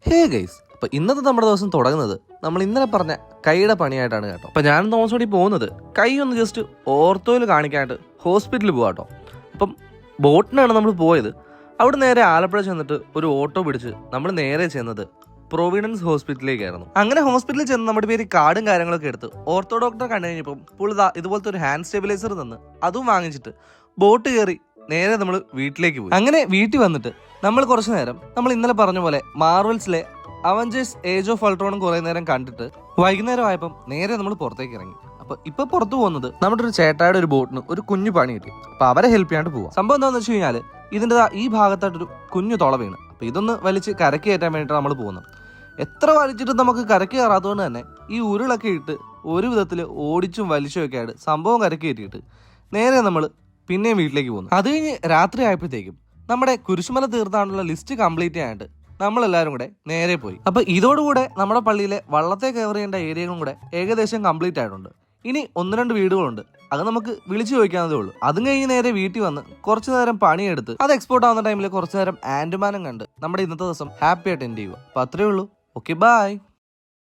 Hey guys, അപ്പൊ ഇന്നത്തെ നമ്മുടെ ദിവസം തുടങ്ങുന്നത് നമ്മൾ ഇന്നലെ പറഞ്ഞ കൈയുടെ പണിയായിട്ടാണ് കേട്ടോ. അപ്പൊ ഞാനും തോമസോടി പോകുന്നത് കൈ ഒന്ന് ജസ്റ്റ് ഓർത്തോയിൽ കാണിക്കാനായിട്ട് ഹോസ്പിറ്റലിൽ പോകാട്ടോ. അപ്പം ബോട്ടിനാണ് നമ്മൾ പോയത്. അവിടെ നേരെ ആലപ്പുഴ ചെന്നിട്ട് ഒരു ഓട്ടോ പിടിച്ച് നമ്മൾ നേരെ ചെന്നത് പ്രൊവിഡൻസ് ഹോസ്പിറ്റലിലേക്കായിരുന്നു. അങ്ങനെ ഹോസ്പിറ്റലിൽ ചെന്ന് നമ്മുടെ പേര് കാർഡും കാര്യങ്ങളൊക്കെ എടുത്ത് ഓർത്തോ ഡോക്ടറെ കണ്ടു കഴിഞ്ഞപ്പോൾ പുള്ളിതാ ഇതുപോലത്തെ ഒരു ഹാൻഡ് സ്റ്റെബിലൈസർ തന്ന് അതും വാങ്ങിച്ചിട്ട് ബോട്ട് കയറി നേരെ നമ്മൾ വീട്ടിലേക്ക് പോയി. അങ്ങനെ വീട്ടിൽ വന്നിട്ട് നമ്മൾ കുറച്ചു നേരം നമ്മൾ ഇന്നലെ പറഞ്ഞ പോലെ മാർവൽസിലെ അവഞ്ചേഴ്സ് ഏജ് ഓഫ് അൾട്രോണും കുറെ നേരം കണ്ടിട്ട് വൈകുന്നേരം ആയപ്പം നേരെ നമ്മൾ പുറത്തേക്ക് ഇറങ്ങി. അപ്പൊ ഇപ്പൊ പുറത്തു പോകുന്നത് നമ്മുടെ ഒരു ചേട്ടായുടെ ഒരു ബോട്ടിന് ഒരു കുഞ്ഞു പണി കിട്ടി. അപ്പൊ അവരെ ഹെൽപ്പ് ചെയ്യാണ്ട് പോവാം. സംഭവം എന്താണെന്ന് വെച്ച് കഴിഞ്ഞാൽ ഇതിന്റെ ഈ ഭാഗത്തായിട്ടൊരു കുഞ്ഞു തുള വീണ്. അപ്പൊ ഇതൊന്ന് വലിച്ച് കരക്ക് കയറ്റാൻ വേണ്ടിയിട്ട് നമ്മൾ പോകുന്നത്. എത്ര വലിച്ചിട്ട് നമുക്ക് കരക്ക് കയറാത്തതുകൊണ്ട് തന്നെ ഈ ഉരുളൊക്കെ ഇട്ട് ഒരു വിധത്തിൽ ഓടിച്ചും വലിച്ചും ഒക്കെ ആയിട്ട് സംഭവം കരക്ക് കയറ്റിയിട്ട് നേരെ നമ്മൾ പിന്നെയും വീട്ടിലേക്ക് പോകുന്നു. അത് കഴിഞ്ഞ് രാത്രി ആയപ്പോഴത്തേക്കും നമ്മുടെ കുരിശുമല തീർത്ഥാടനമുള്ള ലിസ്റ്റ് കംപ്ലീറ്റ് ചെയ്യാനായിട്ട് നമ്മളെല്ലാവരും കൂടെ നേരെ പോയി. അപ്പൊ ഇതോടുകൂടെ നമ്മുടെ പള്ളിയിലെ വള്ളത്തെ കവർ ചെയ്യേണ്ട ഏരിയകളും കൂടെ ഏകദേശം കംപ്ലീറ്റ് ആയിട്ടുണ്ട്. ഇനി 1-2 വീടുകളുണ്ട്, അത് നമുക്ക് വിളിച്ചു ചോദിക്കാവുന്നതേ ഉള്ളൂ. അതും കഴിഞ്ഞ് നേരെ വീട്ടിൽ വന്ന് കുറച്ചു നേരം പണിയെടുത്ത് അത് എക്സ്പോർട്ട് ആവുന്ന ടൈമിൽ കുറച്ചു നേരം ആൻഡുമാനം കണ്ട് നമ്മുടെ ഇന്നത്തെ ദിവസം ഹാപ്പി ആയിട്ട് എൻഡ് ചെയ്യുക. അപ്പൊ അത്രേ ഉള്ളൂ. Okay, by.